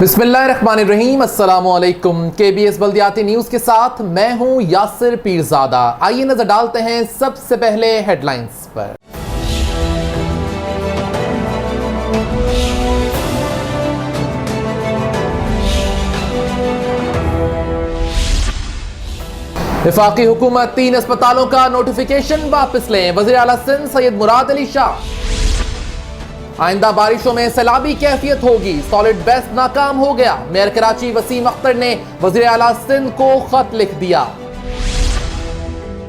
बिस्मिल्लाहिर्रहमानिर्रहीम, अस्सलाम वालेकुम। KBS बल्दियाती न्यूज़ के साथ मैं हूं यासिर पीरज़ादा। आइए नजर डालते हैं सबसे पहले हेडलाइंस पर। वफाकी हुकूमत 3 अस्पतालों का नोटिफिकेशन वापस लें, वज़ीर आला सिंध सैयद मुराद अली शाह। आइंदा बारिशों में सैलाबी कैफियत होगी, सॉलिड वेस्ट नाकाम हो गया। मेयर कराची वसीम अख्तर ने वज़ीर आला सिंध को खत लिख दिया।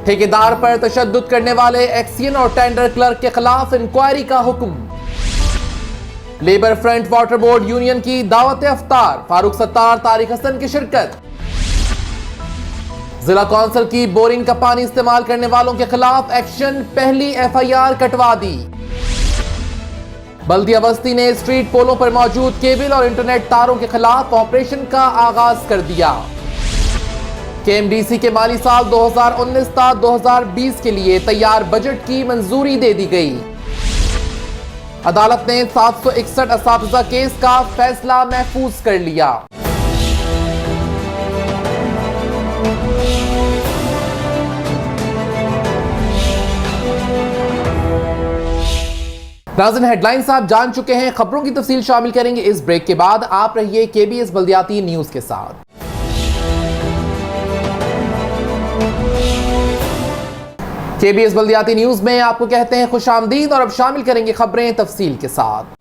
ठेकेदार पर तशद्दुद करने वाले एक्सियन और टेंडर क्लर्क के खिलाफ इंक्वायरी का हुक्म। Labour front water board union की दावत अफ्तार, फारूक सत्तार, तारिक हसन की शिरकत। जिला कौंसिल की बोरिंग का पानी इस्तेमाल करने वालों के खिलाफ एक्शन, पहली FIR कटवा दी। बल्दिया बस्ती ने स्ट्रीट पोलों पर मौजूद केबल और इंटरनेट तारों के खिलाफ ऑपरेशन का आगाज कर दिया। KMDC के माली साल 2019-2020 के लिए तैयार बजट की मंजूरी दे दी गई। अदालत ने 761 असातिज़ा केस का फैसला महफूज कर लिया। नाज़रीन, हेडलाइंस आप जान चुके हैं, खबरों की तफसील शामिल करेंगे इस ब्रेक के बाद। आप रहिए KBS बल्दियाती न्यूज़ के साथ। KBS बल्दियाती न्यूज़ में आपको कहते हैं खुशामदीद और अब शामिल करेंगे खबरें तफसील के साथ।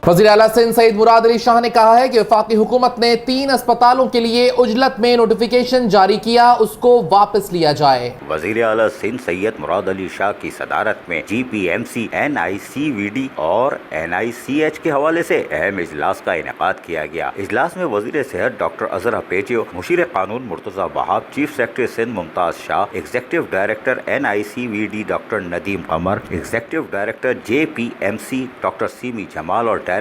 वज़ीर आला सिंध सैयद मुराद अली शाह ने कहा है कि वफाकी हुकूमत ने 3 अस्पतालों के लिए उजलत में नोटिफिकेशन जारी किया, उसको वापस लिया जाए। वज़ीर आला सिंध सैयद मुराद अली शाह की सदारत में GPMC, NICVD और NICH के हवाले से अहम इजलास का इनेकाद किया गया। इजलास में वज़ीर सेहत डॉक्टर अजहर पेटियो, मुशीर कानून Murtaza Wahab, chief secretary Sindh Mumtaz Shah, executive director NICVD doctor Nadeem Qamar, executive director JPMC doctor Seemi Jamal और director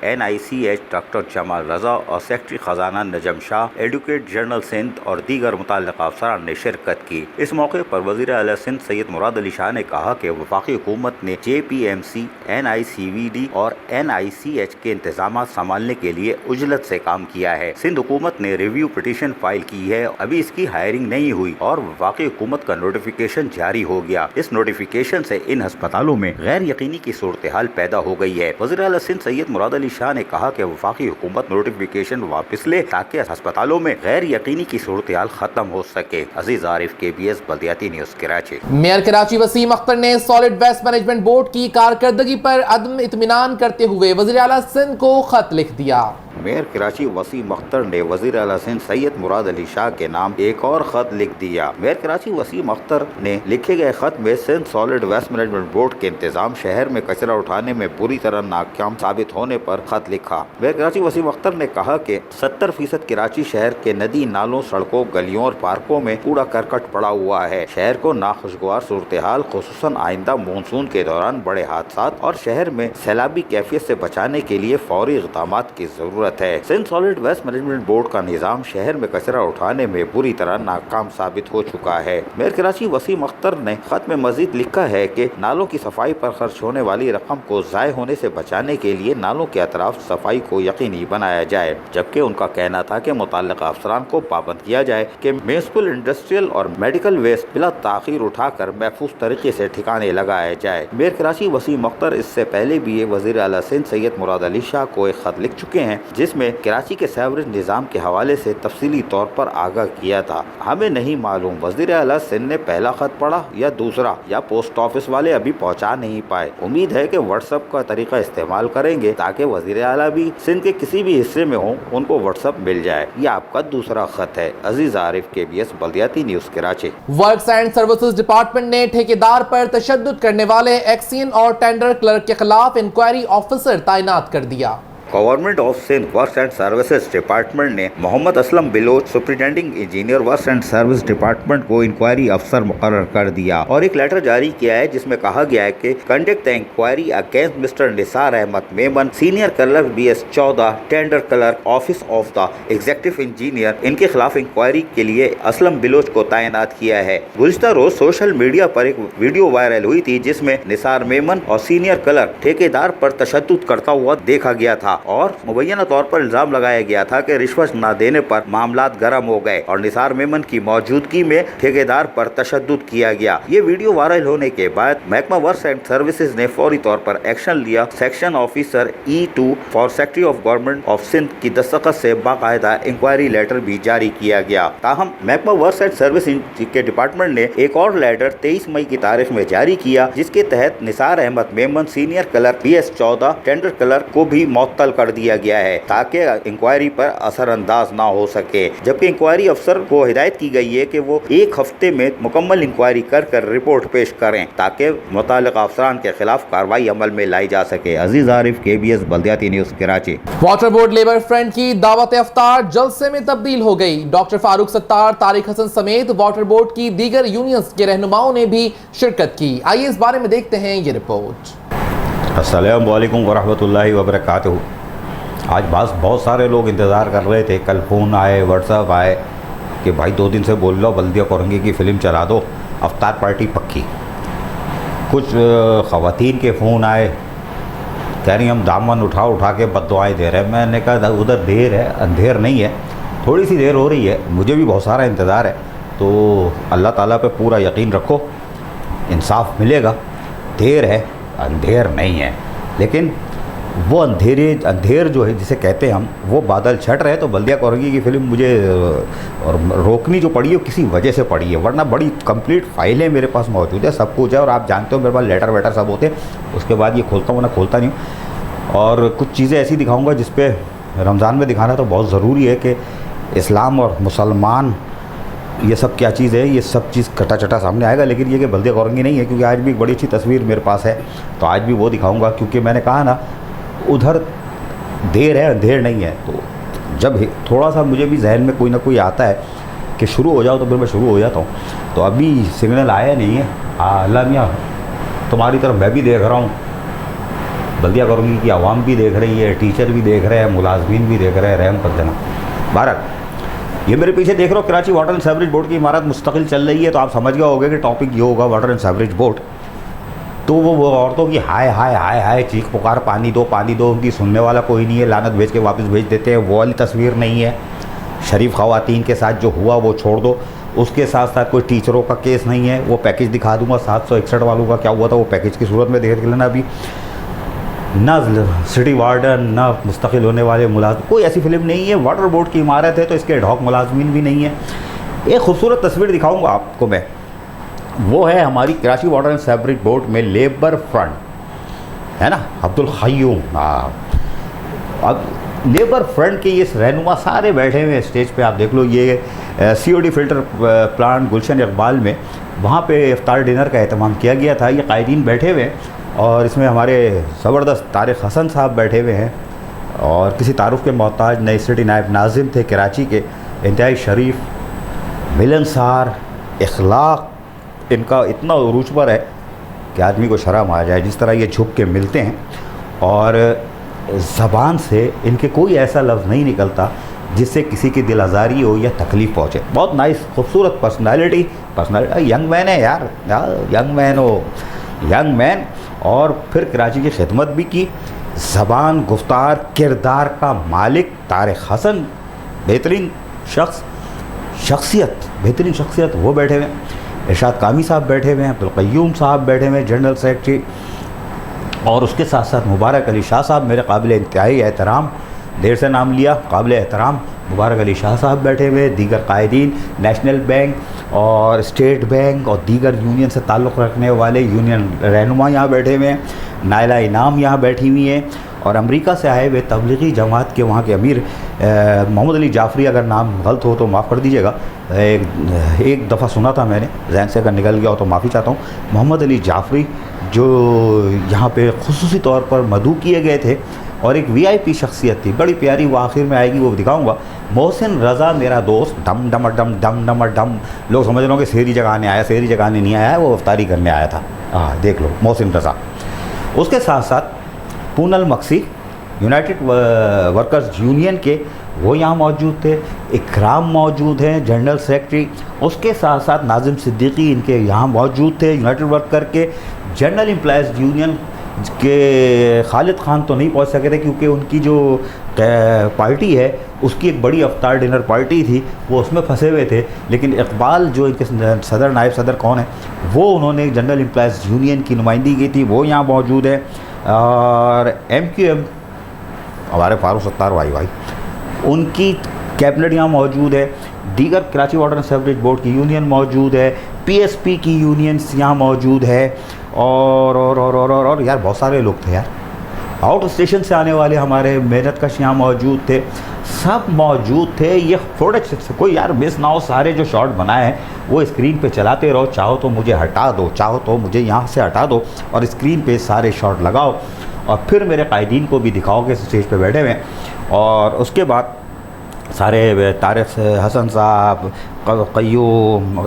NICH doctor Jamal Raza और सेक्रेटरी खजाना नजम शाह, एडवोकेट जनरल सिंध और दीगर मुतल्लिक़ अफसरान ने शिरकत की। इस मौके पर वज़ीर आला सिंध सैयद मुराद अली शाह ने कहा कि वफाकी हुकूमत ने JPMC, NICVD और NICH के इंतजाम संभालने के लिए उजलत से काम किया है। सिंध हुकूमत ने रिव्यू पिटीशन फाइल की है, अभी इसकी हायरिंग नहीं हुई और वफाकी हुकूमत का नोटिफिकेशन जारी हो गया। इस नोटिफिकेशन से इन अस्पतालों में गैर यकीनी की सूरत हाल पैदा हो गई है। वज़ीर आला सिंध सैयद मुराद अली शाह ने कहा कि वफाकी हुकूमत नोटिफिकेशन वापस ले ताकि अस्पतालों में गैर यकीनी की सूरत हाल खत्म हो सके। अजीज आरिफ, KBS बल्दियाती न्यूज़ कराची। मेयर कराची वसीम अख्तर ने सॉलिड वेस्ट मैनेजमेंट बोर्ड की कारकर्दगी पर अदम इत्मीनान करते हुए वज़ीर आला सिंध को खत लिख दिया। मेयर कराची वसीम अख्तर ने वज़ीर आला सिंध सैयद मुराद अली शाह के नाम एक और खत लिख दिया। मेयर कराची वसीम अख्तर ने लिखे गए खत में Sindh solid waste management board के इंतजाम शहर में कचरा उठाने में बुरी तरह नाकाम साबित होने पर खत लिखा। मेयर कराची वसीम अख्तर ने कहा कि 70% कराची शहर के नदी नालों, सड़कों, गलियों और पार्कों में कूड़ा करकट पड़ा हुआ है। शहर को नाखुशगवार सूरत हाल खुसूसन आइंदा मानसून के दौरान बड़े हादसात और शहर में सैलाबी कैफियत से बचाने के लिए फौरी इक़दाम की जरूरत है। Sindh solid waste management board का निजाम शहर में कचरा उठाने में बुरी तरह नाकाम साबित हो चुका है। मेयर कराची वसीम अख्तर ने खत में मजीद लिखा है कि नालों की सफाई पर खर्च होने वाली रकम को ज़ाय होने से बचाने के लिए नालों के अतराफ सफाई को यकीनी बनाया जाए, जबकि उनका कहना था कि मुतल्लिक़ा अफसरान को पाबंद किया जाए कि म्युनिसिपल, इंडस्ट्रियल और मेडिकल वेस्ट बिला ताख़ीर उठाकर महफूज तरीके से ठिकाने लगाया जाए। मेयर कराची वसीम अख्तर इससे पहले भी वज़ीर आला सिंध सैयद मुराद अली शाह को एक खत लिख चुके हैं, जिसमें कराची के सीवरेज निज़ाम के हवाले से तफसीली तौर पर आगाह किया था। हमें नहीं मालूम वज़ीर आला सिंध ने पहला खत पढ़ा या दूसरा, या पोस्ट ऑफिस वाले अभी पहुंचा नहीं पाए। उम्मीद है कि व्हाट्सएप का तरीका इस्तेमाल करेंगे ताकि वज़ीर आला भी सिंध के किसी भी हिस्से में हो, उनको व्हाट्सएप मिल जाए। यह आपका दूसरा खत है। अजीज आरिफ, KBS बल्दियाती news Karachi. Works and services department ने ठेकेदार पर तशद्दुद करने वाले एक्सियन और टेंडर क्लर्क के खिलाफ इंक्वायरी ऑफिसर तैनात कर दिया। Government of Sindh works and services department ने Mohammad Aslam Baloch superintending engineer works and service department को इंक्वायरी अफसर मुकर्रर कर दिया और एक लेटर जारी किया है जिसमें कहा गया है कि conduct the inquiry against mister Nisar Ahmed Memon, senior clerk BS14, tender clerk, office of the executive engineer. इनके खिलाफ इंक्वायरी के लिए असलम बिलोच को तैनात किया है। गुज़िश्ता रोज सोशल मीडिया पर एक वीडियो वायरल हुई थी जिसमें निसार मेमन और सीनियर क्लर्क ठेकेदार पर तशद्दुद करता हुआ देखा गया था और मुबैना तौर पर इल्जाम लगाया गया था कि रिश्वत न देने पर मामलात गर्म हो गए और निसार मेमन की मौजूदगी में ठेकेदार पर तशद्दुद किया गया। ये वीडियो वायरल होने के बाद महकमा वर्क्स एंड सर्विसेज ने फौरी तौर पर एक्शन लिया। Section officer E2 for secretary of government of Sindh की दस्तखत से बाकायदा इंक्वायरी लेटर भी जारी किया गया। ताहम महकमा वर्क्स एंड सर्विस के डिपार्टमेंट ने एक और लेटर 23 मई की तारीख में जारी किया जिसके तहत Nisar Ahmed Memon, senior clerk BS14, tender clerk को भी मुअत्तल कर दिया गया है ताकि इंक्वायरी पर असरअंदाज ना हो सके। जबकि इंक्वायरी अफसर को हिदायत की गई है कि वो एक हफ्ते में मुकम्मल इंक्वायरी कर रिपोर्ट पेश करें ताकि मुताल्लिक़ अफसरान के खिलाफ कार्रवाई अमल में लाई जा सके। अजीज आरिफ, KBS बल्दियाती news, Karachi. Water board labour front की दावत इफ्तार जलसे में तब्दील हो गई। डॉक्टर फारूक सत्तार, तारिक हसन समेत वाटर बोर्ड की दीगर यूनियंस के रहनुमाओं ने भी शिरकत की। आइए इस बारे में देखते हैं ये रिपोर्ट। अस्सलामु अलैकुम वरहमतुल्लाहि वबरकातुहू। आज बहुत सारे लोग इंतज़ार कर रहे थे। कल फ़ोन आए, व्हाट्सएप आए कि भाई 2 दिन से बोल लो बल्दिया कोरंगी की फ़िल्म चला दो, अफ्तार पार्टी पक्की। कुछ ख़वातीन के फ़ोन आए, कह रही हम दामन उठा के बद्दुआएं दे रहे हैं। मैंने कहा उधर देर है, अंधेर नहीं है, थोड़ी सी देर हो रही है, मुझे भी बहुत सारा इंतज़ार है। तो अल्लाह ताला पे पूरा यकीन रखो, इंसाफ मिलेगा। देर है, अंधेर नहीं है। लेकिन वो अंधेर जो है जिसे कहते हैं हम, वो बादल छट रहे। तो बल्दिया कोरंगी की फ़िल्म मुझे रोकनी जो पड़ी है किसी वजह से पड़ी है, वरना बड़ी कंप्लीट फाइलें मेरे पास मौजूद है, सब कुछ है। और आप जानते हो मेरे पास लेटर वेटर सब होते हैं। उसके बाद ये खोलता हूँ ना, खोलता नहीं हूँ। और कुछ चीज़ें ऐसी दिखाऊँगा जिस पे रमज़ान में दिखाना तो बहुत ज़रूरी है कि इस्लाम और मुसलमान ये सब क्या चीज़ है, ये सब चीज़ कटा चटा सामने आएगा। लेकिन ये कि बल्दिया कोरंगी नहीं है, क्योंकि आज भी एक बड़ी अच्छी तस्वीर मेरे पास है, तो आज भी वो दिखाऊंगा। क्योंकि मैंने कहा ना, उधर देर है, अंधेर नहीं है। तो जब थोड़ा सा मुझे भी जहन में कोई ना कोई आता है कि शुरू हो जाओ, तो फिर मैं शुरू हो जाता हूँ। तो अभी सिग्नल आया नहीं है। अल्लाह मियाँ, तुम्हारी तरफ मैं भी देख रहा हूँ, बल्दिया कोरंगी की आवाम भी देख रही है, टीचर भी देख रहे हैं, मुलाजमीन भी देख रहे हैं, रहम कर देना। बारक ये मेरे पीछे देख रहे हो, Karachi water and sewerage board की इमारत मुस्तकिल चल रही है। तो आप समझ गए होंगे कि टॉपिक ये होगा, वाटर एंड सीवरेज बोर्ड। तो वो औरतों की हाय हाय हाय हाय चीख पुकार, पानी दो, उनकी सुनने वाला कोई नहीं है, लानत भेज के वापस भेज देते हैं। वो वाली तस्वीर नहीं है। शरीफ ख़वातीन के साथ जो हुआ वो छोड़ दो, उसके साथ साथ कोई टीचरों का केस नहीं है। वो पैकेज दिखा दूंगा 761 वालों का क्या हुआ था, वो पैकेज की सूरत में देख लेना। अभी ना सिटी वार्डन, ना मुस्तकिल होने वाले मुलाजिम, कोई ऐसी फिल्म नहीं है। वाटर बोर्ड की इमारत है तो इसके एडहॉक मुलाजमीन भी नहीं है। एक खूबसूरत तस्वीर दिखाऊंगा आपको मैं, वो है हमारी Karachi water and sewerage board में लेबर फ्रंट, है ना, अब्दुल क़य्यूम। अब लेबर फ्रंट के ये रहनुमा सारे बैठे हुए हैं स्टेज पे। आप देख लो, ये COD फिल्टर प्लांट गुलशन इकबाल में, वहाँ पे इफ्तार डिनर का एहतमाम किया गया था। ये कायदीन बैठे हुए हैं और इसमें हमारे ज़बरदस्त तारिक हसन साहब बैठे हुए हैं और किसी तारुफ के मोहताज नई सिटी नायब नाज़िम थे कराची के, इंतहाई शरीफ, मिलनसार, इखलाक इनका इतना उरूज पर है कि आदमी को शर्म आ जाए जिस तरह ये झुक के मिलते हैं। और ज़बान से इनके कोई ऐसा लफ्ज़ नहीं निकलता जिससे किसी की दिल आज़ारी हो या तकलीफ़ पहुँचे। बहुत नाइस खूबसूरत पर्सनैलिटी, यंग मैन है यार, यंग मैन हो, यंग मैन। और फिर कराची की खिदमत भी की। ज़बान, गुफ्तार, किरदार का मालिक तारिक हसन, बेहतरीन शख्सियत, बेहतरीन शख्सियत, वो बैठे हुए हैं। इरशाद कामी साहब बैठे हुए हैं, अब्दुल क़य्यूम साहब बैठे हुए हैं, जनरल सेक्रेटरी। और उसके साथ साथ मुबारक अली शाह साहब, मेरे काबिल इंतहाई एहतराम, देर से नाम लिया, काबिल एहतराम मुबारक अली शाह साहब बैठे हुए, दीगर कायदीन, नेशनल बैंक और स्टेट बैंक और दीगर यूनियन से ताल्लुक़ रखने वाले यूनियन रहनुमा यहाँ बैठे हुए हैं। नायला इनाम यहाँ बैठी हुई हैं। और अमेरिका से आए हुए तबलीगी जमात के वहाँ के अमीर मोहम्मद अली जाफ़री, अगर नाम गलत हो तो माफ़ कर दीजिएगा, एक दफ़ा सुना था मैंने, जहन से अगर निकल गया हो तो माफ़ी चाहता हूँ। मोहम्मद अली जाफ़री जो यहाँ पे खुसूसी तौर पर मदऊ किए गए थे اور ایک VIP شخصیت تھی بڑی پیاری, وہ آخر میں آئے گی, وہ دکھاؤں گا. محسن رضا میرا دوست, ڈم ڈم ڈم ڈم ڈم ڈم, لوگ سمجھ رہے ہوں کہ سحری جگانے آیا, سحری جگانے نہیں آیا ہے, وہ افطاری کرنے آیا تھا. ہاں دیکھ لو محسن رضا. اس کے ساتھ ساتھ Punhal mixie United workers union کے وہ یہاں موجود تھے. اکرام موجود ہیں جنرل سیکرٹری. اس کے ساتھ ساتھ ناظم صدیقی ان کے یہاں موجود تھے یونائٹڈ ورکر کے. جنرل امپلائیز یونین کے خالد خان تو نہیں پہنچ سکے تھے کیونکہ ان کی جو پارٹی ہے اس کی ایک بڑی افطار ڈنر پارٹی تھی, وہ اس میں پھنسے ہوئے تھے. لیکن اقبال جو ان کے صدر نائب صدر کون ہیں, وہ انہوں نے جنرل امپلائیز یونین کی نمائندگی کی تھی, وہ یہاں موجود ہے. اور MQM ہمارے فاروق ستار بھائی ان کی کیبنٹ یہاں موجود ہے. دیگر Karachi water and sewerage board کی یونین موجود ہے. PSP کی یونینس یہاں موجود ہے. اور یار بہت سارے لوگ تھے یار. آؤٹ اسٹیشن سے آنے والے ہمارے محنت کش یہاں موجود تھے, سب موجود تھے. یہ پروڈکٹ کوئی یار مس نہ ہو, سارے جو شاٹ بنائے ہیں وہ اسکرین پہ چلاتے رہو. چاہو تو مجھے ہٹا دو, چاہو تو مجھے یہاں سے ہٹا دو اور اسکرین پہ سارے شاٹ لگاؤ اور پھر میرے قائدین کو بھی دکھاؤ کہ اسٹیج پہ بیٹھے ہوئے ہیں. اور اس کے بعد سارے طارق حسن صاحب, قیوم,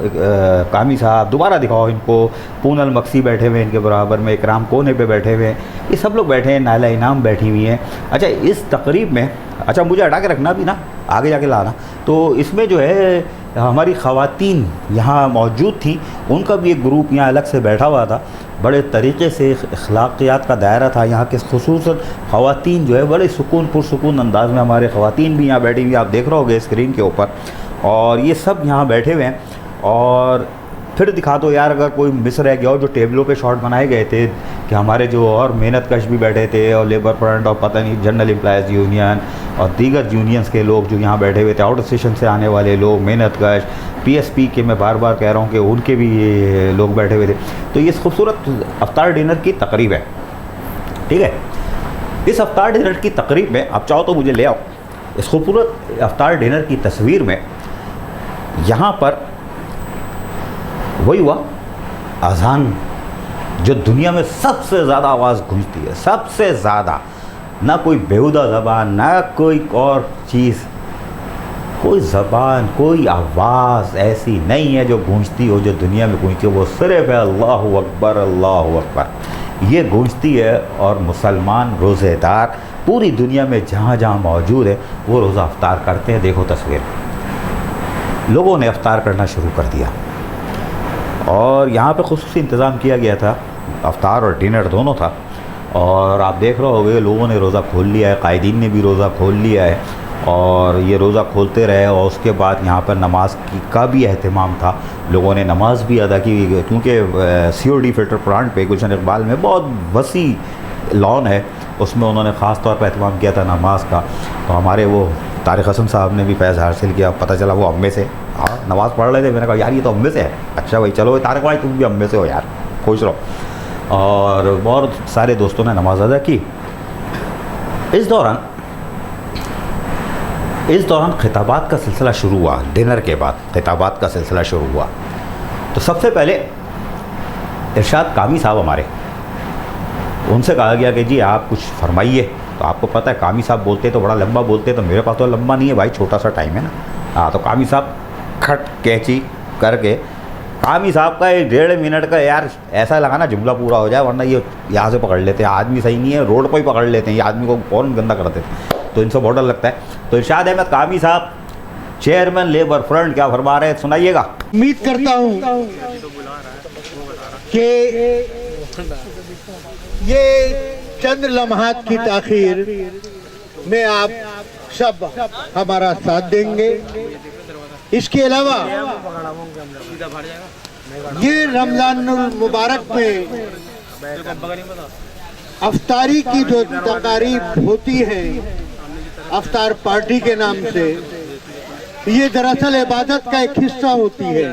کامی صاحب دوبارہ دکھاؤ ان کو. پونل مکسی بیٹھے ہوئے ان کے برابر میں, اکرام کونے پہ بیٹھے ہوئے ہیں, یہ سب لوگ بیٹھے ہیں. نائلہ انعام بیٹھی ہوئی ہیں. اچھا اس تقریب میں, اچھا مجھے ہٹا کے رکھنا بھی نا, آگے جا کے لانا. تو اس میں جو ہے ہماری خواتین یہاں موجود تھیں, ان کا بھی ایک گروپ یہاں الگ سے بیٹھا ہوا تھا. بڑے طریقے سے اخلاقیات کا دائرہ تھا یہاں کے. خصوصاً خواتین جو ہے بڑے پرسکون انداز میں, ہمارے خواتین بھی یہاں بیٹھی ہوئی, آپ دیکھ رہے ہوگے اسکرین کے اوپر. اور یہ سب یہاں بیٹھے ہوئے ہیں. اور پھر دکھا دو یار اگر کوئی مس رہ گیا ہو, جو ٹیبلوں کے شاٹ بنائے گئے تھے کہ ہمارے جو اور محنت کش بھی بیٹھے تھے, اور لیبر فرنٹ اور پتہ نہیں جنرل امپلائیز یونین اور دیگر یونینز کے لوگ جو یہاں بیٹھے ہوئے تھے, آؤٹ اسٹیشن سے آنے والے لوگ, محنت کش, PSP کے میں بار بار کہہ رہا ہوں کہ ان کے بھی یہ لوگ بیٹھے ہوئے تھے. تو یہ خوبصورت افطار ڈنر کی تقریب ہے, ٹھیک ہے. اس افطار ڈنر کی تقریب میں آپ چاہو تو مجھے لے آؤ. اس خوبصورت افطار ڈنر کی تصویر میں یہاں پر وہی ہوا اذان, جو دنیا میں سب سے زیادہ آواز گونجتی ہے, سب سے زیادہ. نہ کوئی بیہودہ زبان, نہ کوئی اور چیز, کوئی زبان, کوئی آواز ایسی نہیں ہے جو گونجتی ہو, جو دنیا میں گونجتی ہو. وہ صرف ہے اللہ اکبر, اللہ اکبر, یہ گونجتی ہے. اور مسلمان روزے دار پوری دنیا میں جہاں جہاں موجود ہے وہ روزہ افطار کرتے ہیں. دیکھو تصویر, لوگوں نے افطار کرنا شروع کر دیا. اور یہاں پہ خصوصی انتظام کیا گیا تھا, افطار اور ڈنر دونوں تھا. اور آپ دیکھ رہے ہوگے لوگوں نے روزہ کھول لیا ہے, قائدین نے بھی روزہ کھول لیا ہے. اور یہ روزہ کھولتے رہے. اور اس کے بعد یہاں پر نماز کا بھی اہتمام تھا, لوگوں نے نماز بھی ادا کی. کیونکہ COD فلٹر پلانٹ پہ گلشن اقبال میں بہت وسیع لان ہے, اس میں انہوں نے خاص طور پر اہتمام کیا تھا نماز کا. تو ہمارے وہ طارق حسن صاحب نے بھی فیض حاصل کیا. پتہ چلا وہ امے سے نماز پڑھ رہے تھے. میں نے کہا یار یہ تو امے سے ہے. اچھا بھائی چلو طارق بھائی تم بھی امے سے ہو یار, خوش رہو. اور بہت سارے دوستوں نے نماز ادا کی. اس دوران خطابات کا سلسلہ شروع ہوا. ڈنر کے بعد خطابات کا سلسلہ شروع ہوا. تو سب سے پہلے ارشاد کامی صاحب ہمارے, ان سے کہا گیا کہ جی آپ کچھ فرمائیے. تو آپ کو پتہ ہے کامی صاحب بولتے تو بڑا لمبا بولتے, تو میرے پاس تو لمبا نہیں ہے بھائی, چھوٹا سا ٹائم ہے نا. ہاں تو کامی صاحب کھٹ کینچی کر کے, کامی صاحب کا 1.5 منٹ کا یار ایسا لگانا جملہ پورا ہو جائے, ورنہ یہ یہاں سے پکڑ لیتے ہیں. آدمی صحیح نہیں ہے, روڈ پہ ہی پکڑ لیتے ہیں, یہ آدمی کو فوراً گندہ کر دیتے ہیں. تو ان سے بہت ڈر لگتا ہے. تو ارشاد احمد کامی صاحب, چیئرمین لیبر فرنٹ, کیا فرما رہے ہیں سنائیے گا. امید کرتا ہوں کہ یہ چند لمحات کی تاخیر میں آپ سب ہمارا ساتھ دیں گے. اس کے علاوہ یہ رمضان المبارک میں افطاری کی جو تقاریب ہوتی ہیں افطار پارٹی کے نام سے, یہ دراصل عبادت کا ایک حصہ ہوتی ہے.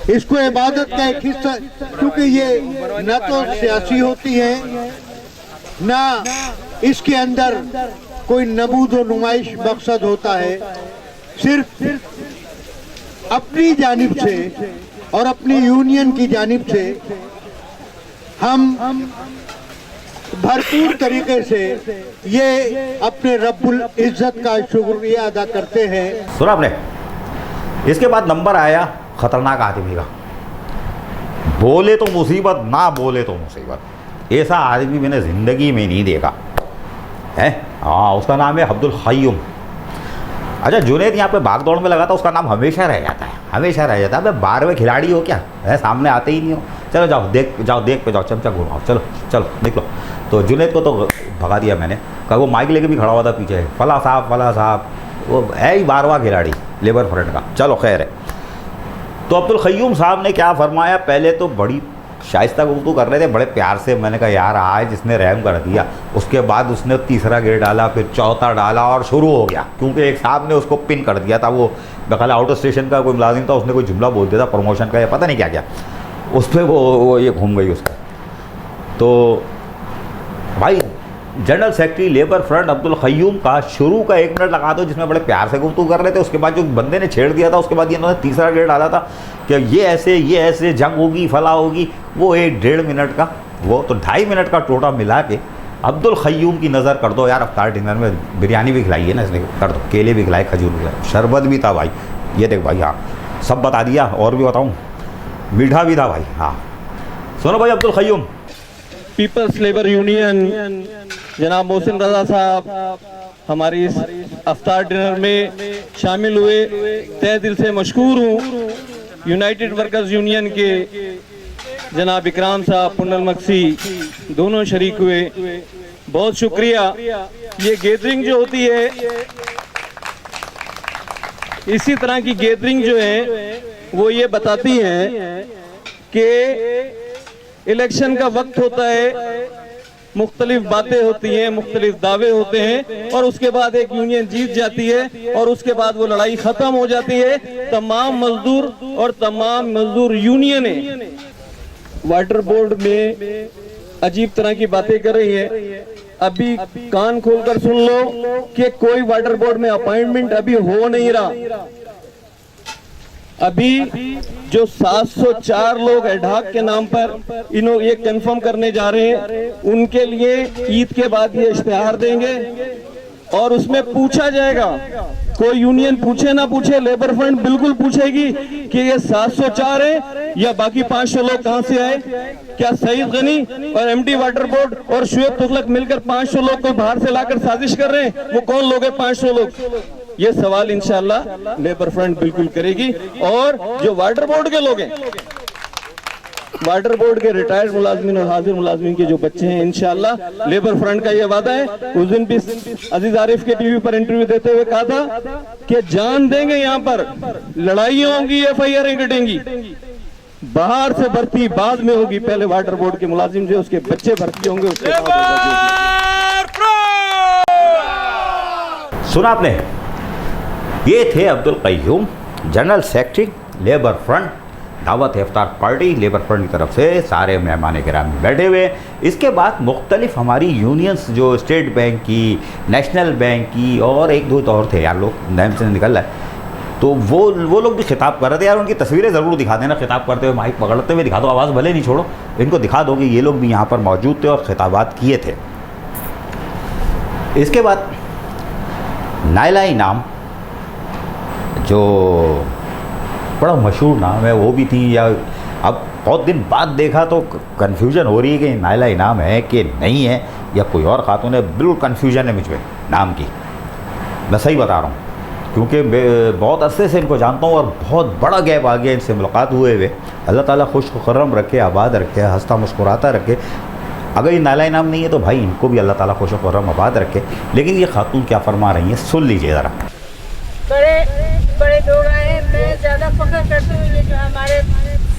اس کو عبادت کا ایک حصہ, کیونکہ یہ نہ تو سیاسی ہوتی ہے, نہ اس کے اندر کوئی نمود و نمائش مقصد ہوتا ہے. صرف اپنی جانب سے اور اپنی یونین کی جانب سے ہم भरपूर तरीके से ये अपने रब्बुल इज्जत का शुक्रिया अदा करते हैं। सुना आपने? इसके बाद नंबर आया खतरनाक आदमी का, बोले तो मुसीबत, ना बोले तो मुसीबत। ऐसा आदमी मैंने ज़िंदगी में नहीं देखा है। हाँ, उसका नाम है अब्दुल क़य्यूम। अच्छा, जुनैद यहाँ पे भाग दौड़ में लगा था, उसका नाम हमेशा रह जाता है, हमेशा रह जाता है। भाई 12वें खिलाड़ी हो क्या है, सामने आते ही नहीं हो। चलो जाओ देख पे जाओ, चमचा घुमाओ, चलो चलो निकलो। तो जुनैद को तो भगा दिया मैंने, कहा वो माइक लेके भी खड़ा हुआ था पीछे, फला साहब, वो है ही 12वां खिलाड़ी लेबर फ्रंट का। चलो खैर है। तो अब्दुल क़य्यूम साहब ने क्या फरमाया, पहले तो बड़ी शाइस्ता गुफ्तगू कर रहे थे, बड़े प्यार से। मैंने कहा यार आज इसने रहम कर दिया। उसके बाद उसने तीसरा गेट डाला, फिर चौथा डाला और शुरू हो गया, क्योंकि एक साहब ने उसको पिन कर दिया था। वो बकाला आउट स्टेशन का कोई मुलाजिम था, उसने कोई जुमला बोल दिया था प्रमोशन का या पता नहीं क्या क्या, उस पर वो ये घूम गई उसका। तो भाई general secretary labour front Abdul Qayyum का शुरू का 1 मिनट लगा दो, जिसमें बड़े प्यार से गुफ्तगू कर रहे थे। उसके बाद जो बंदे ने छेड़ दिया था, उसके बाद इन्होंने तीसरा गेट डाला था कि ये ऐसे जंग होगी, फला होगी। वो 1-1.5 मिनट का, वो तो 2.5 मिनट का टोटा मिला के अब्दुल क़य्यूम की नज़र कर दो यार। अफ्तार डिनर में बिरयानी भी खिलाई है ना इसने, कर दो, केले भी खिलाए, खजूर भी खिलाए, शरबत भी था भाई। ये देख भाई, हाँ सब बता दिया, और भी बताऊँ, मीठा भी था भाई। हाँ सुनो भाई, Abdul Qayyum. People's labour union जनाब मोहसिन रज़ा साहब हमारी इस अफ्तार डिनर में शामिल हुए, तहे दिल से मशकूर हूँ। यूनाइटेड वर्कर्स यूनियन के जनाब इकराम साहब, पुन्नल मक्सी दोनों शरीक हुए, बहुत शुक्रिया। ये गैदरिंग जो होती है, इसी तरह की गैदरिंग जो है वो ये बताती है कि इलेक्शन का वक्त होता है, मुख्तलिफ बातें होती हैं, मुख्तलिफ दावे होते हैं, और उसके बाद एक यूनियन जीत जाती है और उसके बाद वो लड़ाई ख़त्म हो जाती है। तमाम मजदूर और तमाम मजदूर यूनियनें वाटर बोर्ड में अजीब तरह की बातें कर रही है। अभी कान खोलकर सुन लो कि कोई वाटर बोर्ड में अपॉइंटमेंट अभी हो नहीं रहा। अभी जो 704 लोग एडहॉक के नाम पर इन्हों ये कंफर्म करने जा रहे हैं, उनके लिए ईद के बाद ये इश्तिहार देंगे और उसमें पूछा जाएगा, कोई यूनियन पूछे ना पूछे, लेबर फ्रंट बिल्कुल पूछेगी कि ये 704 है या बाकी 500 लोग कहां से आए। क्या सईद गनी और एमडी वाटर बोर्ड और शुएब तुगलक मिलकर 500 लोग को बाहर से लाकर साजिश कर रहे हैं? वो कौन लोग हैं 500 लोग? ये सवाल इंशाल्लाह लेबर फ्रंट बिल्कुल करेगी। और जो वाटर बोर्ड के लोग हैं, वाटर बोर्ड के रिटायर्ड मुलाजमीन और हाजिर मुलाजमीन के जो बच्चे हैं, इंशाल्लाह लेबर फ्रंट का ये वादा है। उस दिन भी अजीज आरिफ के टीवी पर इंटरव्यू देते हुए कहा था कि जान देंगे, यहाँ पर लड़ाइयाँ होंगी, FIR कटेंगी, बाहर से भर्ती बाद में होगी, पहले वाटर बोर्ड के मुलाजिम जो उसके बच्चे भर्ती होंगे, उसके बाद। सुना आपने? ये थे Abdul Qayyum, general secretary labour front, दावत इफ्तार पार्टी लेबर फ्रंट की तरफ से सारे मेहमान किराम बैठे हुए। इसके बाद मुख्तलिफ हमारी यूनियंस जो स्टेट बैंक की, नेशनल बैंक की, और 1-2 और थे यार, लोग नाम से निकल रहा है, तो वो लोग भी खिताब कर रहे थे। यार उनकी तस्वीरें ज़रूर दिखा देना, खिताब करते हुए, माइक पकड़ते हुए दिखा दो, आवाज़ भले नहीं छोड़ो, इनको दिखा दो कि ये लोग भी यहाँ पर मौजूद थे और खिताबात किए थे। इसके बाद नायला इनाम, जो बड़ा मशहूर नाम है, वो भी थी। या अब बहुत दिन बाद देखा तो कन्फ्यूजन हो रही है कि नायला इनाम है कि नहीं है, या कोई और खातून है। बिल्कुल कन्फ्यूजन है मुझमें नाम की, मैं सही बता रहा हूँ, क्योंकि बहुत अरसे से इनको जानता हूँ और बहुत बड़ा गैप आ गया इनसे मुलाकात हुए हुए। अल्लाह ताला खुश खुर्रम रखे, आबाद रखे, हंसता मुस्कुराता रखे। अगर ये नायला इनाम नहीं है तो भाई इनको भी अल्लाह ताला खुश खुर्रम आबाद रखे। लेकिन ये खातून क्या फरमा रही हैं, सुन लीजिए ज़रा। बड़े लोग आए हैं, मैं ज़्यादा फख्र करती हूँ ये जो हमारे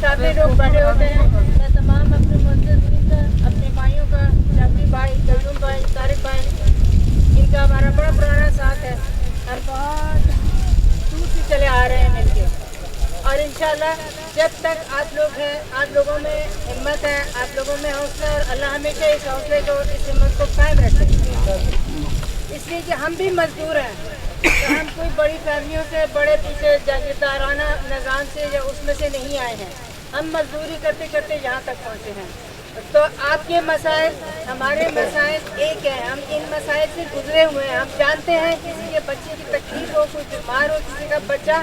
सामने लोग बड़े होते हैं। मैं तमाम अपने मुअज़्ज़िज़ीन का, अपने भाइयों का, शफी भाई, कयूम भाई, तारिक भाई, इनका हमारा बड़ा पुराना साथ है। हम बहुत दूर से चले आ रहे हैं मिलके, और इंशाल्लाह जब तक आप लोग हैं, आप लोगों में हिम्मत है, आप लोगों में हौसला, और अल्लाह हमेशा इस हौसले को, इस हिम्मत को कायम रखे। इसलिए कि हम भी मजदूर हैं, तो हम कोई बड़ी फैमिलियों से, बड़े पीछे जागीरदाराना निज़ाम से या उसमें से नहीं आए हैं। हम मजदूरी करते करते यहाँ तक पहुँचे हैं, तो आपके मसाइल हमारे मसाइल एक है, हम इन मसाइल से गुजरे हुए हैं। हम जानते हैं किसी के बच्चे की तकलीफ हो, कोई बीमार हो किसी का बच्चा